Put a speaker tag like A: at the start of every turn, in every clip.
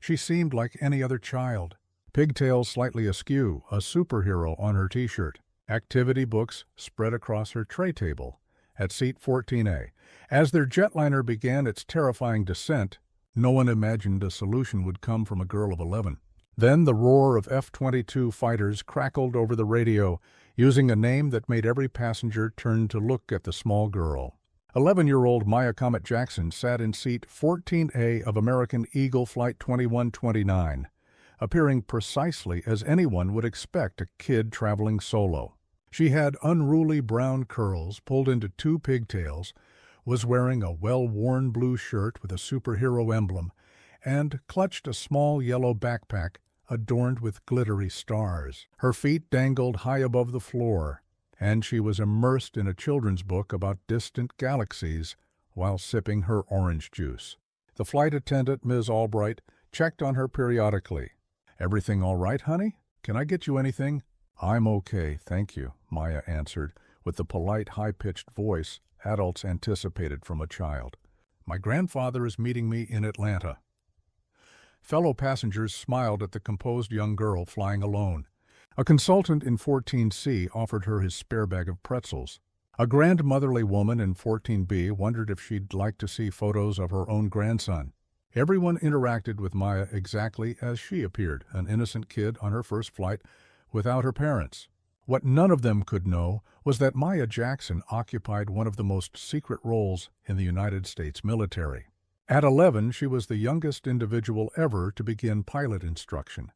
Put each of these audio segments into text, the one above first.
A: She seemed like any other child. Pigtails slightly askew, a superhero on her t-shirt. Activity books spread across her tray table at seat 14A. As their jetliner began its terrifying descent, no one imagined a solution would come from a girl of 11. Then the roar of F-22 fighters crackled over the radio, using a name that made every passenger turn to look at the small girl. 11-year-old Maya Comet Jackson sat in seat 14A of American Eagle Flight 2129, appearing precisely as anyone would expect a kid traveling solo. She had unruly brown curls pulled into two pigtails, was wearing a well-worn blue shirt with a superhero emblem, and clutched a small yellow backpack adorned with glittery stars. Her feet dangled high above the floor, and she was immersed in a children's book about distant galaxies while sipping her orange juice. The flight attendant, Ms. Albright, checked on her periodically. "Everything all right, honey? Can I get you anything?" "I'm okay, thank you," Maya answered, with the polite, high-pitched voice adults anticipated from a child. "My grandfather is meeting me in Atlanta." Fellow passengers smiled at the composed young girl flying alone. A consultant in 14C offered her his spare bag of pretzels. A grandmotherly woman in 14B wondered if she'd like to see photos of her own grandson. Everyone interacted with Maya exactly as she appeared, an innocent kid on her first flight without her parents. What none of them could know was that Maya Jackson occupied one of the most secret roles in the United States military. At 11, she was the youngest individual ever to begin pilot instruction,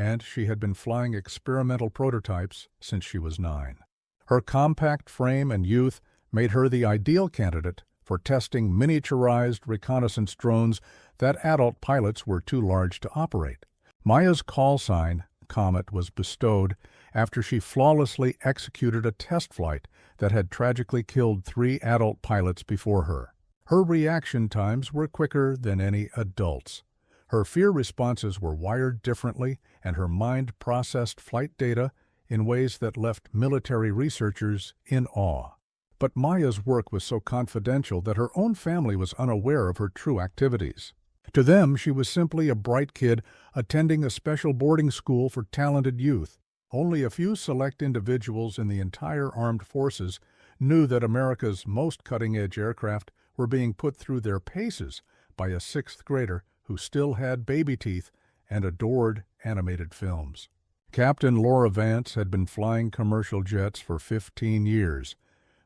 A: and she had been flying experimental prototypes since she was 9. Her compact frame and youth made her the ideal candidate for testing miniaturized reconnaissance drones that adult pilots were too large to operate. Maya's call sign, Comet, was bestowed after she flawlessly executed a test flight that had tragically killed 3 adult pilots before her. Her reaction times were quicker than any adult's. Her fear responses were wired differently, and her mind processed flight data in ways that left military researchers in awe. But Maya's work was so confidential that her own family was unaware of her true activities. To them, she was simply a bright kid attending a special boarding school for talented youth. Only a few select individuals in the entire armed forces knew that America's most cutting-edge aircraft were being put through their paces by a 6th grader who still had baby teeth and adored animated films. Captain Laura Vance had been flying commercial jets for 15 years,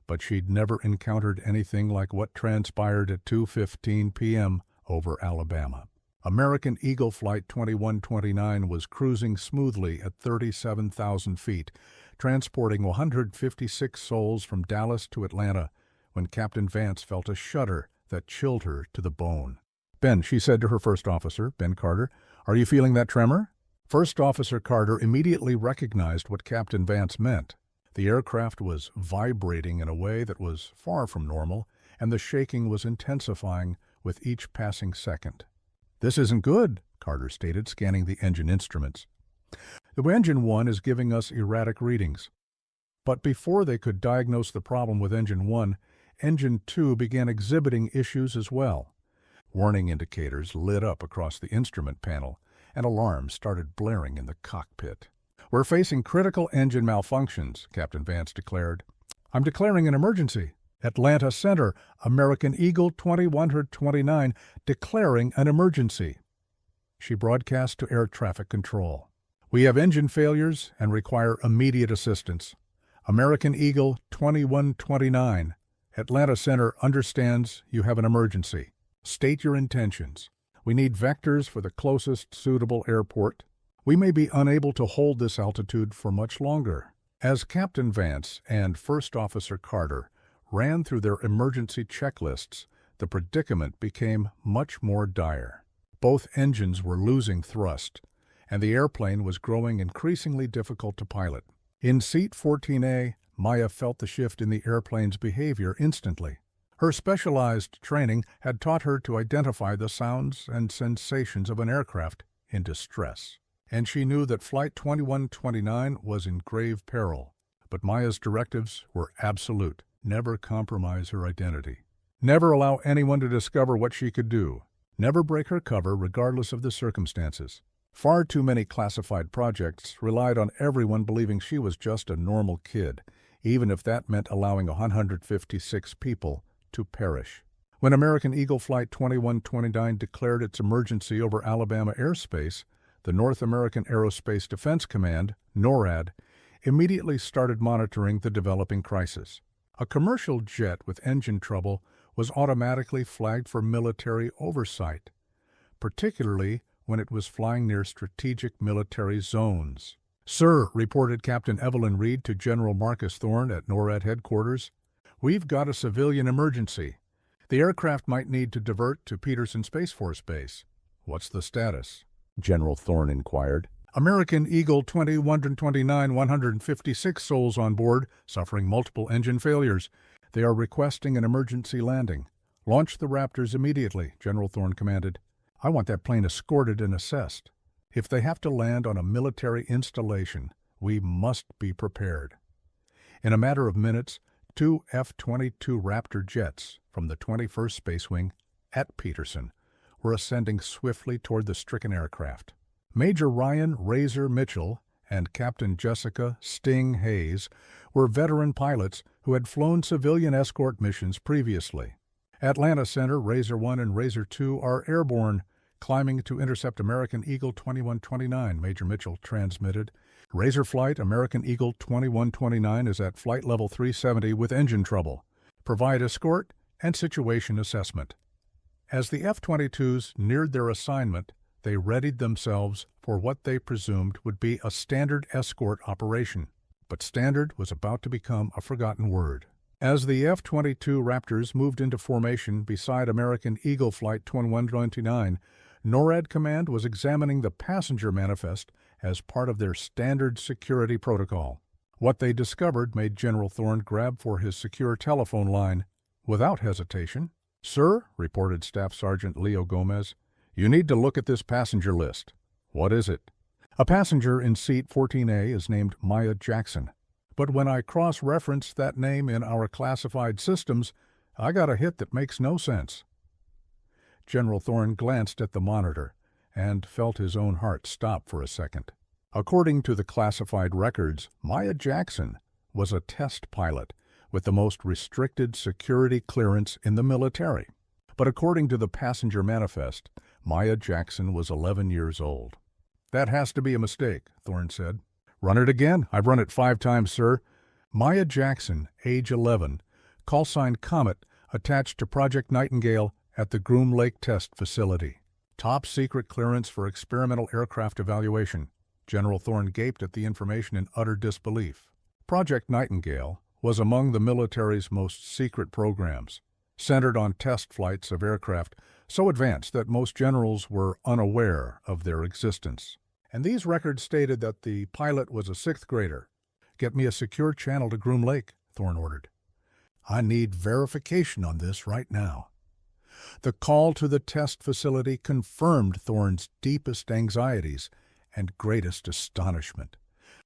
A: but she'd never encountered anything like what transpired at 2:15 p.m. over Alabama. American Eagle Flight 2129 was cruising smoothly at 37,000 feet, transporting 156 souls from Dallas to Atlanta, when Captain Vance felt a shudder that chilled her to the bone. "Ben," she said to her first officer, Ben Carter, "are you feeling that tremor?" First Officer Carter immediately recognized what Captain Vance meant. The aircraft was vibrating in a way that was far from normal, and the shaking was intensifying with each passing second. "This isn't good," Carter stated, scanning the engine instruments. "The engine 1 is giving us erratic readings." But before they could diagnose the problem with engine 1, engine 2 began exhibiting issues as well. Warning indicators lit up across the instrument panel, and alarms started blaring in the cockpit. "We're facing critical engine malfunctions," Captain Vance declared. "I'm declaring an emergency. Atlanta Center, American Eagle 2129, declaring an emergency." She broadcast to air traffic control. "We have engine failures and require immediate assistance. American Eagle 2129, Atlanta Center understands you have an emergency. State your intentions. We need vectors for the closest suitable airport. We may be unable to hold this altitude for much longer." As Captain Vance and First Officer Carter ran through their emergency checklists, the predicament became much more dire. Both engines were losing thrust, and the airplane was growing increasingly difficult to pilot. In seat 14A, Maya felt the shift in the airplane's behavior instantly. Her specialized training had taught her to identify the sounds and sensations of an aircraft in distress, and she knew that Flight 2129 was in grave peril. But Maya's directives were absolute. Never compromise her identity. Never allow anyone to discover what she could do. Never break her cover regardless of the circumstances. Far too many classified projects relied on everyone believing she was just a normal kid, even if that meant allowing 156 people to perish. When American Eagle Flight 2129 declared its emergency over Alabama airspace, the North American Aerospace Defense Command, NORAD, immediately started monitoring the developing crisis. A commercial jet with engine trouble was automatically flagged for military oversight, particularly when it was flying near strategic military zones. "Sir," reported Captain Evelyn Reed to General Marcus Thorne at NORAD headquarters, "we've got a civilian emergency. The aircraft might need to divert to Peterson Space Force Base." "What's the status?" General Thorne inquired. "American Eagle 2129, 156 souls on board, suffering multiple engine failures. They are requesting an emergency landing. Launch the Raptors immediately," General Thorne commanded. "I want that plane escorted and assessed. If they have to land on a military installation, we must be prepared." In a matter of minutes, 2 F-22 Raptor jets from the 21st Space Wing at Peterson were ascending swiftly toward the stricken aircraft. Major Ryan Razor Mitchell and Captain Jessica Sting Hayes were veteran pilots who had flown civilian escort missions previously. Atlanta Center, Razor 1 and Razor 2 are airborne, climbing to intercept American Eagle 2129, Major Mitchell transmitted. "Razor Flight, American Eagle 2129 is at flight level 370 with engine trouble. Provide escort and situation assessment." As the F-22s neared their assignment, they readied themselves for what they presumed would be a standard escort operation. But standard was about to become a forgotten word. As the F-22 Raptors moved into formation beside American Eagle Flight 2129, NORAD Command was examining the passenger manifest as part of their standard security protocol. What they discovered made General Thorne grab for his secure telephone line. Without hesitation, "Sir," reported Staff Sergeant Leo Gomez, "you need to look at this passenger list." "What is it?" "A passenger in seat 14A is named Maya Jackson. But when I cross-reference that name in our classified systems, I got a hit that makes no sense." General Thorne glanced at the monitor and felt his own heart stop for a second. According to the classified records, Maya Jackson was a test pilot with the most restricted security clearance in the military. But according to the passenger manifest, Maya Jackson was 11 years old. "That has to be a mistake," Thorne said. "Run it again. I've run it 5 times, sir." Maya Jackson, age 11, call sign Comet, attached to Project Nightingale at the Groom Lake Test Facility. Top secret clearance for experimental aircraft evaluation. General Thorne gaped at the information in utter disbelief. Project Nightingale was among the military's most secret programs, centered on test flights of aircraft so advanced that most generals were unaware of their existence. And these records stated that the pilot was a 6th grader. "Get me a secure channel to Groom Lake," Thorne ordered. "I need verification on this right now." The call to the test facility confirmed Thorne's deepest anxieties and greatest astonishment.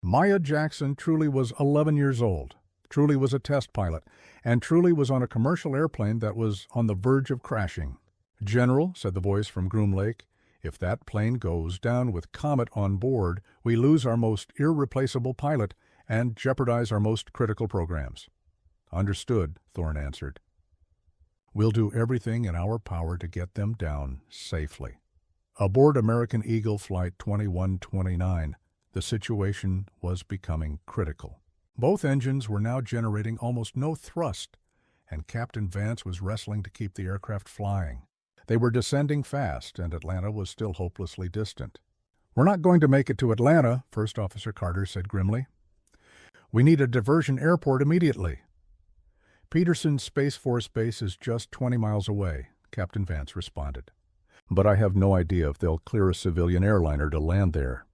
A: Maya Jackson truly was 11 years old, truly was a test pilot, and truly was on a commercial airplane that was on the verge of crashing. "General," said the voice from Groom Lake, "if that plane goes down with Comet on board, we lose our most irreplaceable pilot and jeopardize our most critical programs." "Understood," Thorne answered. "We'll do everything in our power to get them down safely." Aboard American Eagle Flight 2129, the situation was becoming critical. Both engines were now generating almost no thrust, and Captain Vance was wrestling to keep the aircraft flying. They were descending fast, and Atlanta was still hopelessly distant. "We're not going to make it to Atlanta," First Officer Carter said grimly. "We need a diversion airport immediately." "Peterson Space Force Base is just 20 miles away," Captain Vance responded. "But I have no idea if they'll clear a civilian airliner to land there."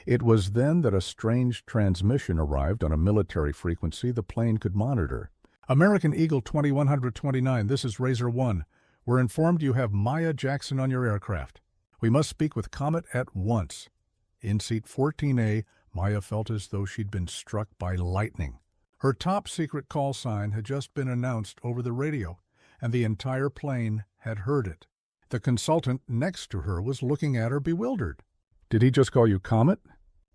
A: It was then that a strange transmission arrived on a military frequency the plane could monitor. "American Eagle 2129, this is Razor 1. We're informed you have Maya Jackson on your aircraft. We must speak with Comet at once." In seat 14A, Maya felt as though she'd been struck by lightning. Her top secret call sign had just been announced over the radio, and the entire plane had heard it. The consultant next to her was looking at her bewildered. "Did he just call you Comet?"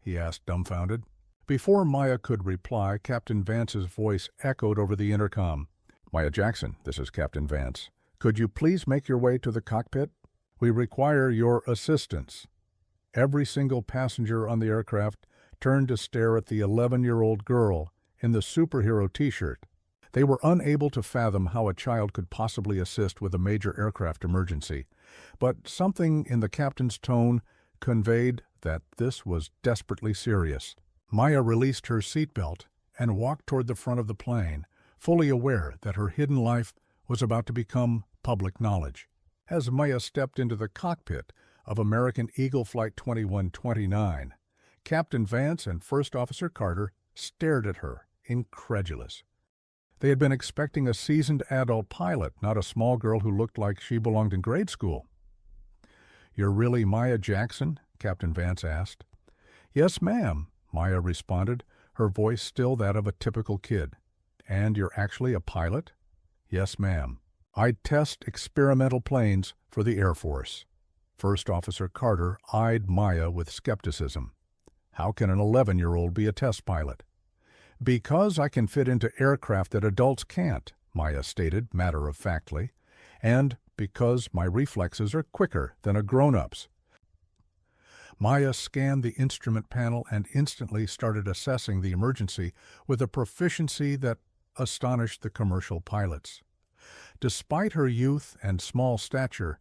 A: he asked, dumbfounded. Before Maya could reply, Captain Vance's voice echoed over the intercom. "Maya Jackson, this is Captain Vance. Could you please make your way to the cockpit? We require your assistance." Every single passenger on the aircraft turned to stare at the 11-year-old girl in the superhero T-shirt. They were unable to fathom how a child could possibly assist with a major aircraft emergency, but something in the captain's tone conveyed that this was desperately serious. Maya released her seatbelt and walked toward the front of the plane, fully aware that her hidden life was about to become public knowledge. As Maya stepped into the cockpit of American Eagle Flight 2129, Captain Vance and First Officer Carter stared at her, incredulous. They had been expecting a seasoned adult pilot, not a small girl who looked like she belonged in grade school. "You're really Maya Jackson?" Captain Vance asked. "Yes, ma'am," Maya responded, her voice still that of a typical kid. "And you're actually a pilot?" "Yes, ma'am. I test experimental planes for the Air Force." First Officer Carter eyed Maya with skepticism. "How can an 11-year-old be a test pilot?" "Because I can fit into aircraft that adults can't," Maya stated matter-of-factly, "and because my reflexes are quicker than a grown-up's." Maya scanned the instrument panel and instantly started assessing the emergency with a proficiency that astonished the commercial pilots. Despite her youth and small stature,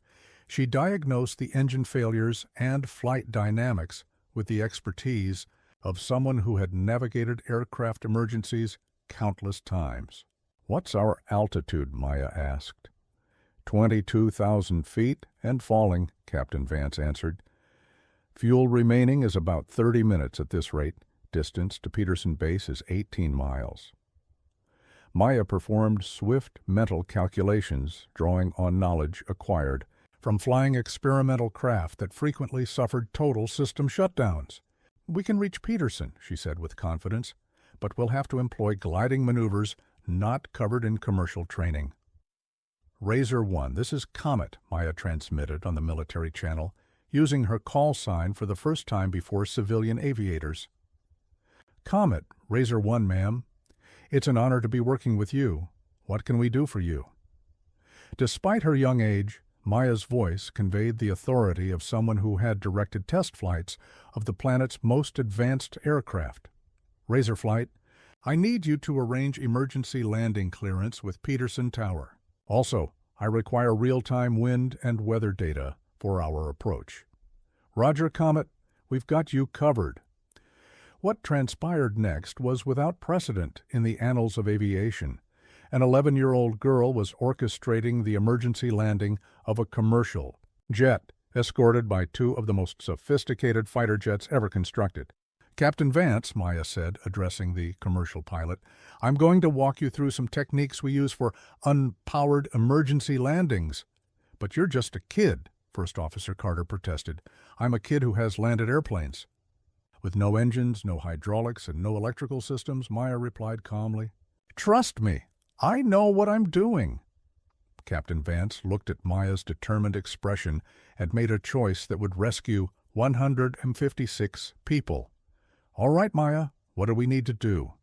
A: she diagnosed the engine failures and flight dynamics with the expertise of someone who had navigated aircraft emergencies countless times. "What's our altitude?" Maya asked. 22,000 feet and falling," Captain Vance answered. "Fuel remaining is about 30 minutes at this rate. Distance to Peterson Base is 18 miles. Maya performed swift mental calculations, drawing on knowledge acquired from flying experimental craft that frequently suffered total system shutdowns. "We can reach Peterson," she said with confidence, "but we'll have to employ gliding maneuvers not covered in commercial training." "Razor 1, this is Comet," Maya transmitted on the military channel, using her call sign for the first time before civilian aviators. "Comet, Razor 1, ma'am. It's an honor to be working with you. What can we do for you?" Despite her young age, Maya's voice conveyed the authority of someone who had directed test flights of the planet's most advanced aircraft. "Razor Flight, I need you to arrange emergency landing clearance with Peterson Tower. Also, I require real-time wind and weather data for our approach." "Roger, Comet. We've got you covered." What transpired next was without precedent in the annals of aviation. An 11-year-old girl was orchestrating the emergency landing of a commercial jet escorted by two of the most sophisticated fighter jets ever constructed. "Captain Vance," Maya said, addressing the commercial pilot, "I'm going to walk you through some techniques we use for unpowered emergency landings." "But you're just a kid," First Officer Carter protested. "I'm a kid who has landed airplanes." "With no engines, no hydraulics, and no electrical systems," Maya replied calmly. "Trust me, I know what I'm doing." Captain Vance looked at Maya's determined expression and made a choice that would rescue 156 people. "All right, Maya, what do we need to do?"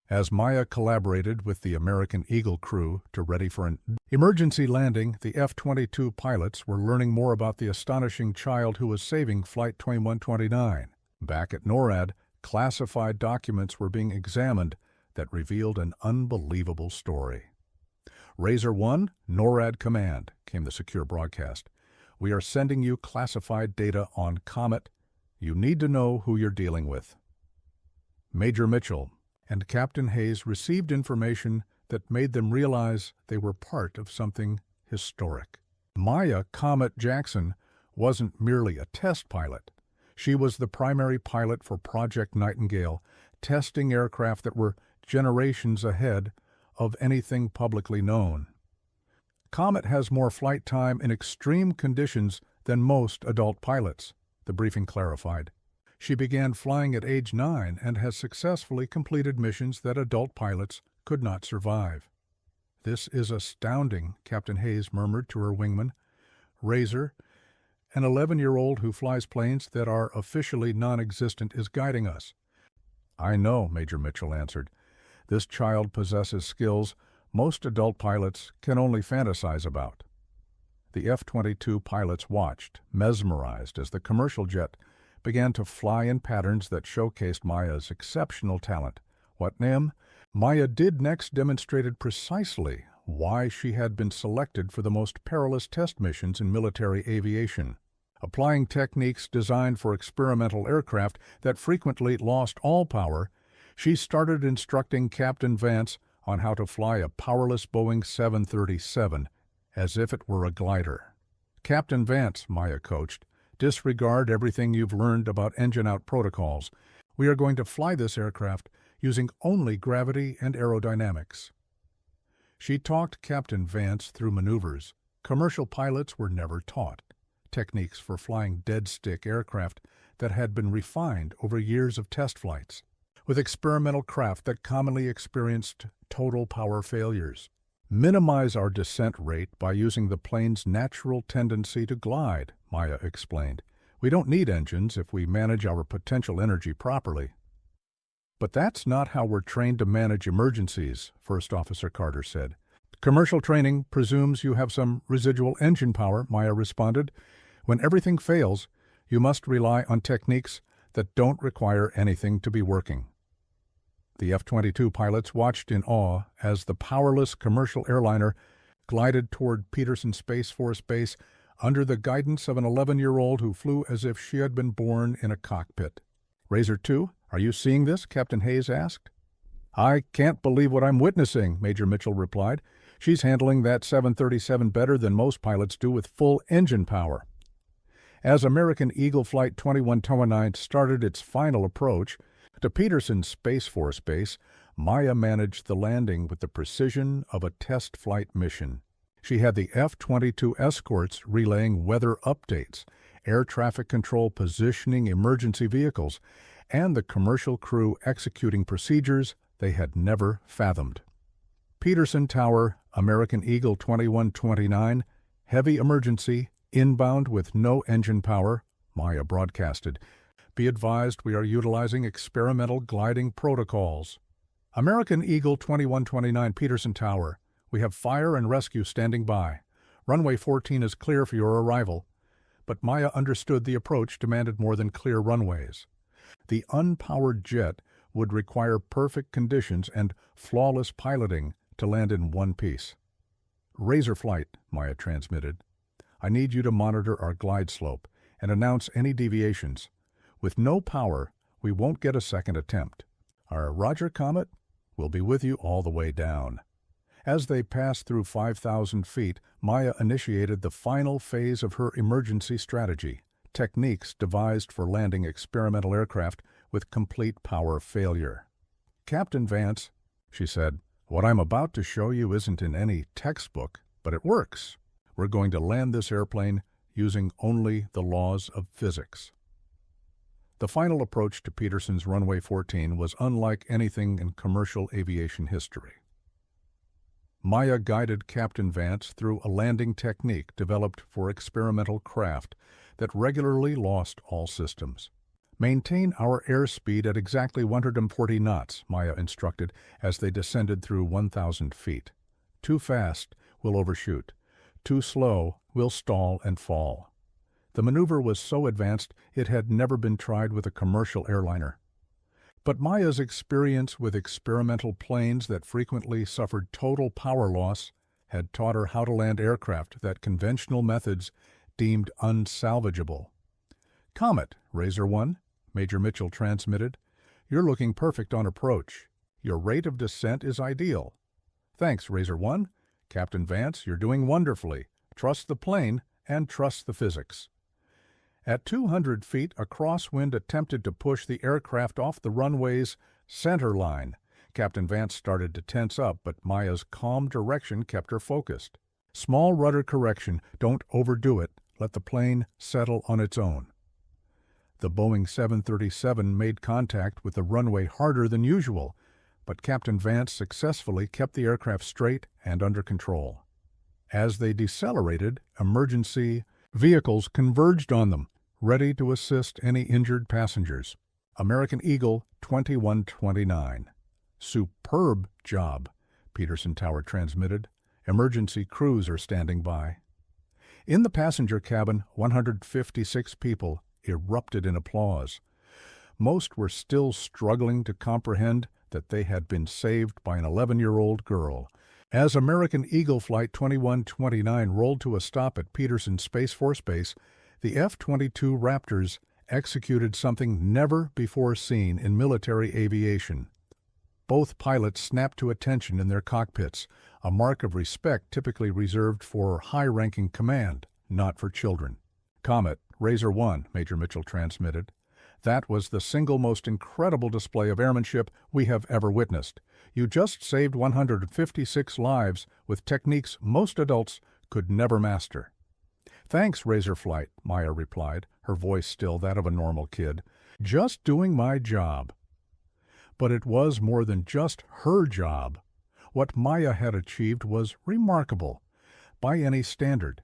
A: As Maya collaborated with the American Eagle crew to ready for an emergency landing, the F-22 pilots were learning more about the astonishing child who was saving Flight 2129. Back at NORAD, classified documents were being examined that revealed an unbelievable story. "Razor 1, NORAD Command," came the secure broadcast. "We are sending you classified data on Comet. You need to know who you're dealing with." Major Mitchell and Captain Hayes received information that made them realize they were part of something historic. Maya Comet Jackson wasn't merely a test pilot. She was the primary pilot for Project Nightingale, testing aircraft that were generations ahead of anything publicly known. "Comet has more flight time in extreme conditions than most adult pilots," the briefing clarified. "She began flying at age 9 and has successfully completed missions that adult pilots could not survive." "This is astounding," Captain Hayes murmured to her wingman. Razor, an 11-year-old who flies planes that are officially non-existent, is guiding us." "I know," Major Mitchell answered. "This child possesses skills most adult pilots can only fantasize about." The F-22 pilots watched, mesmerized, as the commercial jet began to fly in patterns that showcased Maya's exceptional talent. What Maya did next demonstrated precisely why she had been selected for the most perilous test missions in military aviation. Applying techniques designed for experimental aircraft that frequently lost all power, she started instructing Captain Vance on how to fly a powerless Boeing 737 as if it were a glider. "Captain Vance," Maya coached, "disregard everything you've learned about engine-out protocols. We are going to fly this aircraft using only gravity and aerodynamics." She talked Captain Vance through maneuvers commercial pilots were never taught, techniques for flying dead-stick aircraft that had been refined over years of test flights, with experimental craft that commonly experienced total power failures. "Minimize our descent rate by using the plane's natural tendency to glide," Maya explained. "We don't need engines if we manage our potential energy properly." "But that's not how we're trained to manage emergencies," First Officer Carter said. "Commercial training presumes you have some residual engine power," Maya responded. "When everything fails, you must rely on techniques that don't require anything to be working." The F-22 pilots watched in awe as the powerless commercial airliner glided toward Peterson Space Force Base under the guidance of an 11-year-old who flew as if she had been born in a cockpit. "Razor 2, are you seeing this?" Captain Hayes asked. "I can't believe what I'm witnessing," Major Mitchell replied. "She's handling that 737 better than most pilots do with full engine power." As American Eagle Flight 2129 started its final approach to Peterson Space Force Base, Maya managed the landing with the precision of a test flight mission. She had the F-22 escorts relaying weather updates, air traffic control positioning emergency vehicles, and the commercial crew executing procedures they had never fathomed. "Peterson Tower, American Eagle 2129, heavy emergency, inbound with no engine power," Maya broadcasted. "Be advised we are utilizing experimental gliding protocols." "American Eagle 2129 Peterson Tower, we have fire and rescue standing by. Runway 14 is clear for your arrival." But Maya understood the approach demanded more than clear runways. The unpowered jet would require perfect conditions and flawless piloting to land in one piece. "Razor flight," Maya transmitted. "I need you to monitor our glide slope and announce any deviations. With no power, we won't get a second attempt. Our Roger Comet will be with you all the way down." As they passed through 5,000 feet, Maya initiated the final phase of her emergency strategy, techniques devised for landing experimental aircraft with complete power failure. "Captain Vance," she said, "what I'm about to show you isn't in any textbook, but it works. We're going to land this airplane using only the laws of physics." The final approach to Peterson's Runway 14 was unlike anything in commercial aviation history. Maya guided Captain Vance through a landing technique developed for experimental craft that regularly lost all systems. "Maintain our airspeed at exactly 140 knots, Maya instructed as they descended through 1,000 feet. "Too fast, we'll overshoot. Too slow, we'll stall and fall." The maneuver was so advanced it had never been tried with a commercial airliner. But Maya's experience with experimental planes that frequently suffered total power loss had taught her how to land aircraft that conventional methods deemed unsalvageable. "Comet, Razor 1, Major Mitchell transmitted. "You're looking perfect on approach. Your rate of descent is ideal." "Thanks, Razor 1. Captain Vance, you're doing wonderfully. Trust the plane and trust the physics." At 200 feet, a crosswind attempted to push the aircraft off the runway's center line. Captain Vance started to tense up, but Maya's calm direction kept her focused. "Small rudder correction, don't overdo it. Let the plane settle on its own." The Boeing 737 made contact with the runway harder than usual, but Captain Vance successfully kept the aircraft straight and under control. As they decelerated, emergency Vehicles converged on them, ready to assist any injured passengers. American Eagle 2129. Superb job, Peterson Tower transmitted. Emergency crews are standing by. In the passenger cabin, 156 people erupted in applause. Most were still struggling to comprehend that they had been saved by an 11-year-old girl. As American Eagle Flight 2129 rolled to a stop at Peterson Space Force Base, the F-22 Raptors executed something never before seen in military aviation. Both pilots snapped to attention in their cockpits, a mark of respect typically reserved for high-ranking command, not for children. Comet, Razor 1, Major Mitchell transmitted. That was the single most incredible display of airmanship we have ever witnessed. You just saved 156 lives with techniques most adults could never master. Thanks, Razor Flight, Maya replied, her voice still that of a normal kid. Just doing my job. But it was more than just her job. What Maya had achieved was remarkable, by any standard.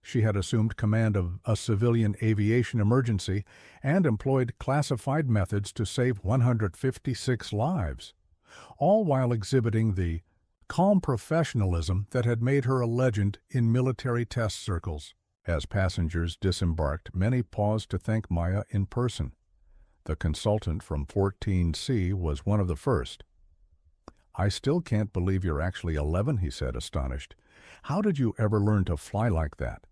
A: She had assumed command of a civilian aviation emergency and employed classified methods to save 156 lives, all while exhibiting the calm professionalism that had made her a legend in military test circles. As passengers disembarked, many paused to thank Maya in person. The consultant from 14C was one of the first. I still can't believe you're actually 11, he said, astonished. How did you ever learn to fly like that?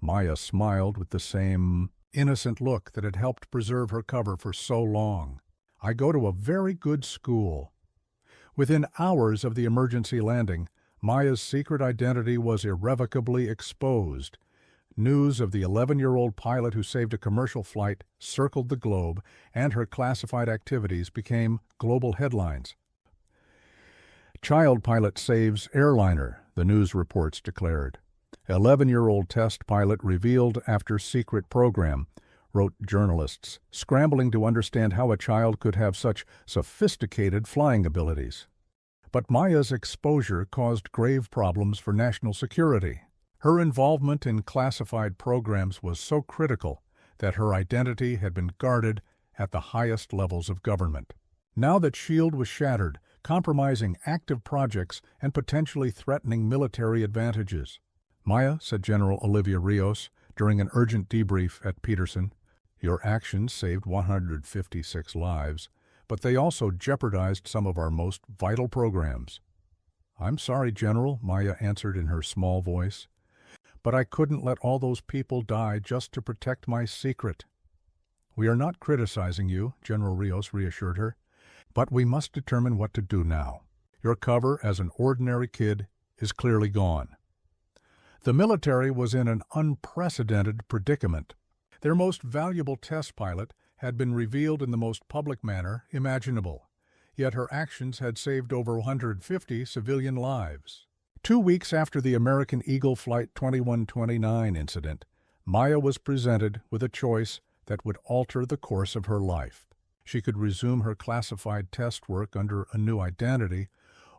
A: Maya smiled with the same innocent look that had helped preserve her cover for so long. I go to a very good school. Within hours of the emergency landing, Maya's secret identity was irrevocably exposed. News of the 11-year-old pilot who saved a commercial flight circled the globe, and her classified activities became global headlines. Child pilot saves airliner, the news reports declared. 11-year-old test pilot revealed after secret program, wrote journalists, scrambling to understand how a child could have such sophisticated flying abilities. But Maya's exposure caused grave problems for national security. Her involvement in classified programs was so critical that her identity had been guarded at the highest levels of government. Now that SHIELD was shattered, compromising active projects and potentially threatening military advantages. Maya, said General Olivia Rios during an urgent debrief at Peterson, your actions saved 156 lives, but they also jeopardized some of our most vital programs. I'm sorry, General, Maya answered in her small voice. But I couldn't let all those people die just to protect my secret. We are not criticizing you, General Rios reassured her, but we must determine what to do now. Your cover as an ordinary kid is clearly gone. The military was in an unprecedented predicament. Their most valuable test pilot had been revealed in the most public manner imaginable, yet her actions had saved over 150 civilian lives. 2 weeks after the American Eagle Flight 2129 incident, Maya was presented with a choice that would alter the course of her life. She could resume her classified test work under a new identity,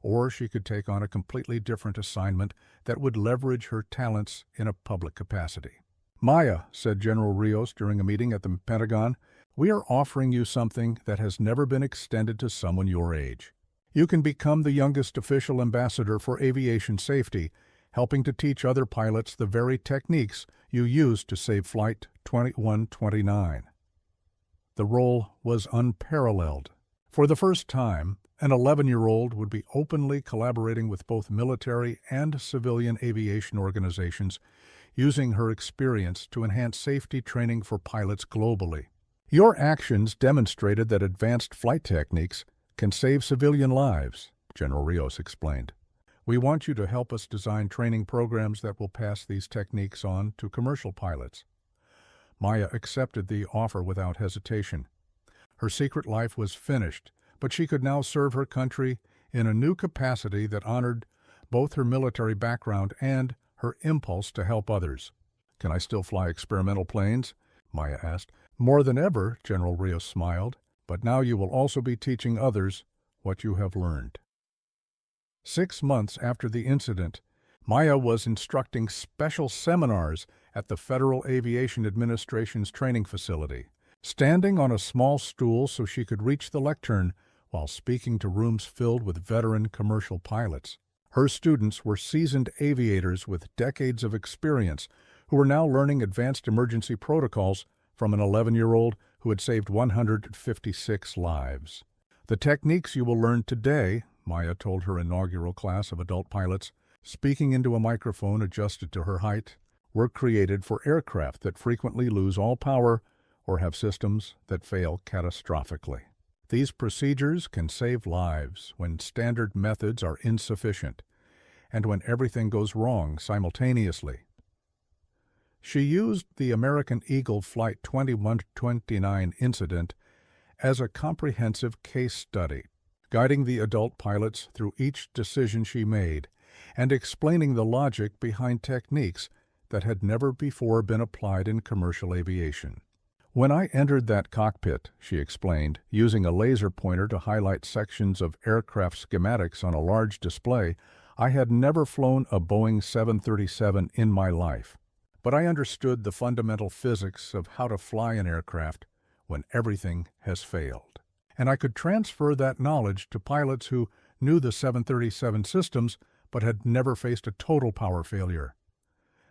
A: or she could take on a completely different assignment that would leverage her talents in a public capacity. Maya, said General Rios during a meeting at the Pentagon, we are offering you something that has never been extended to someone your age. You can become the youngest official ambassador for aviation safety, helping to teach other pilots the very techniques you used to save Flight 2129. The role was unparalleled. For the first time, an 11-year-old would be openly collaborating with both military and civilian aviation organizations, using her experience to enhance safety training for pilots globally. Your actions demonstrated that advanced flight techniques can save civilian lives, General Rios explained. We want you to help us design training programs that will pass these techniques on to commercial pilots. Maya accepted the offer without hesitation. Her secret life was finished, but she could now serve her country in a new capacity that honored both her military background and her impulse to help others. Can I still fly experimental planes? Maya asked. More than ever, General Rios smiled. But now you will also be teaching others what you have learned. 6 months after the incident, Maya was instructing special seminars at the Federal Aviation Administration's training facility, standing on a small stool so she could reach the lectern while speaking to rooms filled with veteran commercial pilots. Her students were seasoned aviators with decades of experience who were now learning advanced emergency protocols from an 11-year-old who had saved 156 lives. "The techniques you will learn today," Maya told her inaugural class of adult pilots, speaking into a microphone adjusted to her height, were created for aircraft that frequently lose all power or have systems that fail catastrophically. These procedures can save lives when standard methods are insufficient and when everything goes wrong simultaneously. She used the American Eagle Flight 2129 incident as a comprehensive case study, guiding the adult pilots through each decision she made and explaining the logic behind techniques that had never before been applied in commercial aviation. "When I entered that cockpit," she explained, using a laser pointer to highlight sections of aircraft schematics on a large display, "I had never flown a Boeing 737 in my life. But I understood the fundamental physics of how to fly an aircraft when everything has failed. And I could transfer that knowledge to pilots who knew the 737 systems but had never faced a total power failure."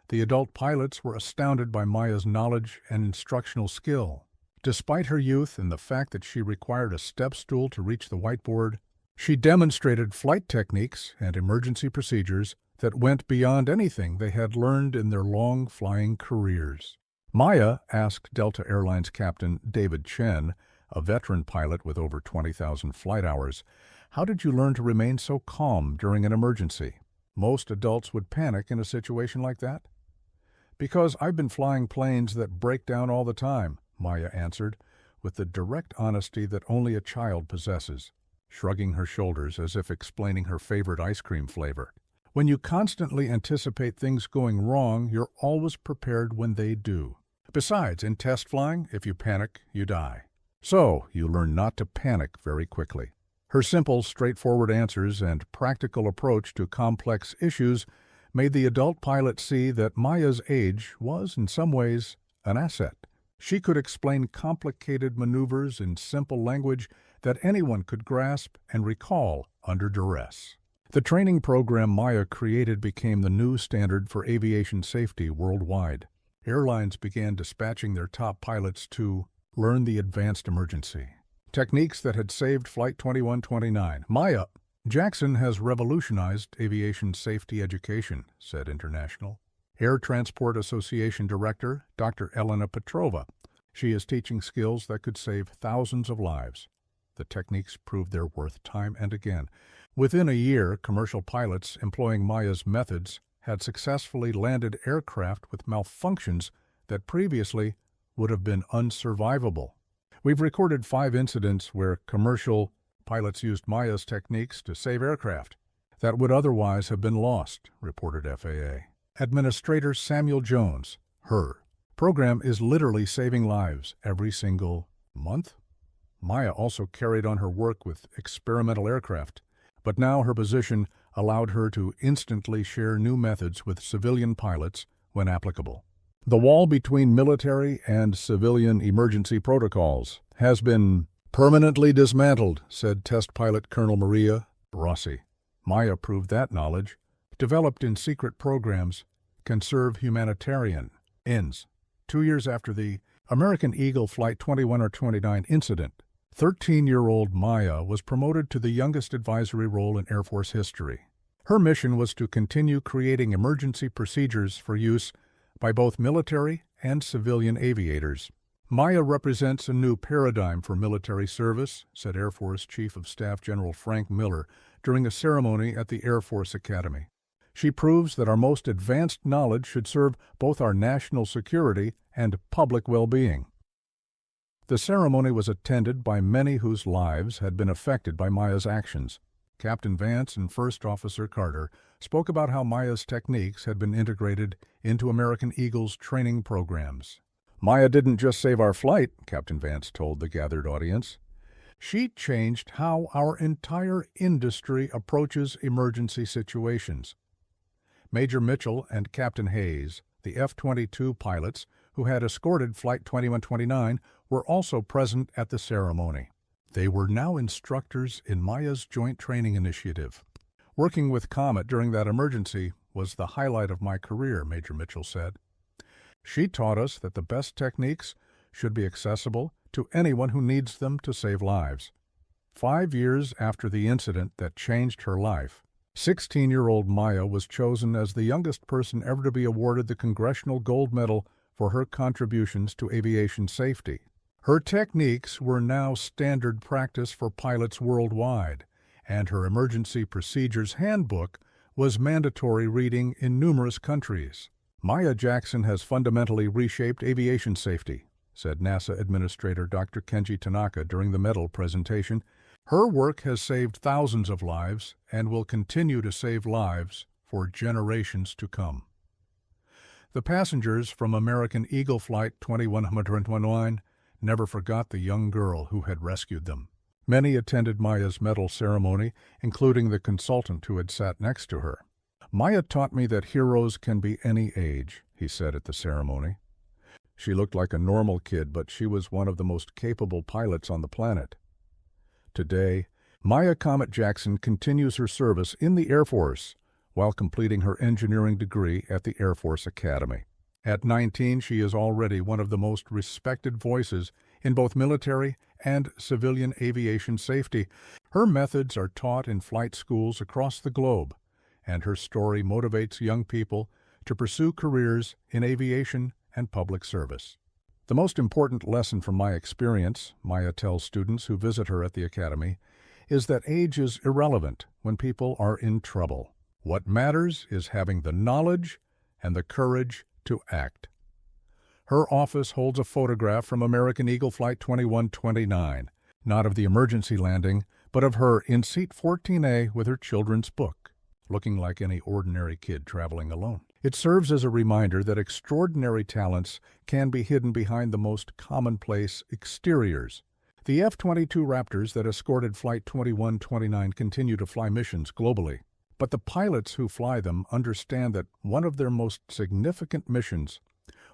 A: The adult pilots were astounded by Maya's knowledge and instructional skill. Despite her youth and the fact that she required a step stool to reach the whiteboard, she demonstrated flight techniques and emergency procedures that went beyond anything they had learned in their long flying careers. Maya asked Delta Airlines Captain David Chen, a veteran pilot with over 20,000 flight hours, "How did you learn to remain so calm during an emergency? Most adults would panic in a situation like that." "Because I've been flying planes that break down all the time," Maya answered, with the direct honesty that only a child possesses, shrugging her shoulders as if explaining her favorite ice cream flavor. "When you constantly anticipate things going wrong, you're always prepared when they do. Besides, in test flying, if you panic, you die. So, you learn not to panic very quickly." Her simple, straightforward answers and practical approach to complex issues made the adult pilot see that Maya's age was, in some ways, an asset. She could explain complicated maneuvers in simple language that anyone could grasp and recall under duress. The training program Maya created became the new standard for aviation safety worldwide. Airlines began dispatching their top pilots to learn the advanced emergency techniques that had saved Flight 2129. "Maya Jackson has revolutionized aviation safety education," said International Air Transport Association Director Dr. Elena Petrova. "She is teaching skills that could save thousands of lives." The techniques proved their worth time and again. Within a year, commercial pilots employing Maya's methods had successfully landed aircraft with malfunctions that previously would have been unsurvivable. "We've recorded 5 incidents where commercial pilots used Maya's techniques to save aircraft that would otherwise have been lost," reported FAA. Administrator Samuel Jones, her program is literally saving lives every single month. Maya also carried on her work with experimental aircraft, but now her position allowed her to instantly share new methods with civilian pilots when applicable. "The wall between military and civilian emergency protocols has been permanently dismantled," said test pilot Colonel Maria Rossi. Maya proved that knowledge, developed in secret programs, can serve humanitarian ends. 2 years after the American Eagle Flight 2129 incident, 13-year-old Maya was promoted to the youngest advisory role in Air Force history. Her mission was to continue creating emergency procedures for use by both military and civilian aviators. "Maya represents a new paradigm for military service," said Air Force Chief of Staff General Frank Miller during a ceremony at the Air Force Academy. "She proves that our most advanced knowledge should serve both our national security and public well-being." The ceremony was attended by many whose lives had been affected by Maya's actions. Captain Vance and First Officer Carter spoke about how Maya's techniques had been integrated into American Eagle's training programs. "Maya didn't just save our flight," Captain Vance told the gathered audience. "She changed how our entire industry approaches emergency situations. Major Mitchell and Captain Hayes, the F-22 pilots who had escorted Flight 2129, were also present at the ceremony. They were now instructors in Maya's Joint Training Initiative. Working with Comet during that emergency was the highlight of my career, Major Mitchell said. She taught us that the best techniques should be accessible to anyone who needs them to save lives. 5 years after the incident that changed her life, 16-year-old Maya was chosen as the youngest person ever to be awarded the Congressional Gold Medal for her contributions to aviation safety. Her techniques were now standard practice for pilots worldwide, and her Emergency Procedures Handbook was mandatory reading in numerous countries. Maya Jackson has fundamentally reshaped aviation safety, said NASA Administrator Dr. Kenji Tanaka during the medal presentation. Her work has saved thousands of lives and will continue to save lives for generations to come. The passengers from American Eagle Flight 2129 never forgot the young girl who had rescued them. Many attended Maya's medal ceremony, including the consultant who had sat next to her. Maya taught me that heroes can be any age, he said at the ceremony. She looked like a normal kid, but she was one of the most capable pilots on the planet. Today, Maya Comet Jackson continues her service in the Air Force while completing her engineering degree at the Air Force Academy. At 19, she is already one of the most respected voices in both military and civilian aviation safety. Her methods are taught in flight schools across the globe, and her story motivates young people to pursue careers in aviation and public service. The most important lesson from my experience, Maya tells students who visit her at the Academy, is that age is irrelevant when people are in trouble. What matters is having the knowledge and the courage to act. Her office holds a photograph from American Eagle Flight 2129, not of the emergency landing, but of her in seat 14A with her children's book, looking like any ordinary kid traveling alone. It serves as a reminder that extraordinary talents can be hidden behind the most commonplace exteriors. The F-22 Raptors that escorted Flight 2129 continue to fly missions globally, but the pilots who fly them understand that one of their most significant missions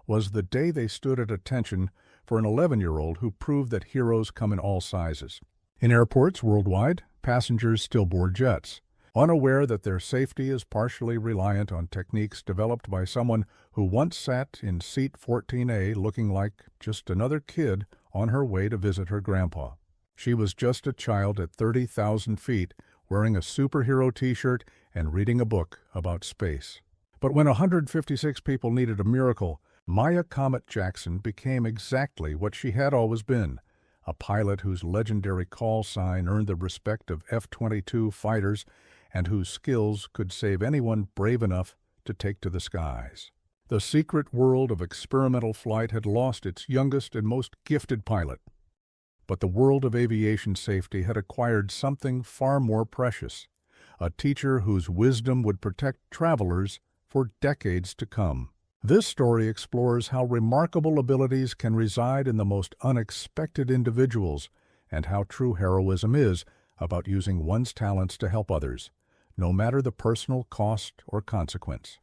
A: was the day they stood at attention for an 11-year-old who proved that heroes come in all sizes. In airports worldwide, passengers still board jets, unaware that their safety is partially reliant on techniques developed by someone who once sat in seat 14A looking like just another kid on her way to visit her grandpa. She was just a child at 30,000 feet, wearing a superhero t-shirt and reading a book about space. But when 156 people needed a miracle, Maya Comet Jackson became exactly what she had always been, a pilot whose legendary call sign earned the respect of F-22 fighters and whose skills could save anyone brave enough to take to the skies. The secret world of experimental flight had lost its youngest and most gifted pilot. But the world of aviation safety had acquired something far more precious, a teacher whose wisdom would protect travelers for decades to come. This story explores how remarkable abilities can reside in the most unexpected individuals and how true heroism is about using one's talents to help others, no matter the personal cost or consequence.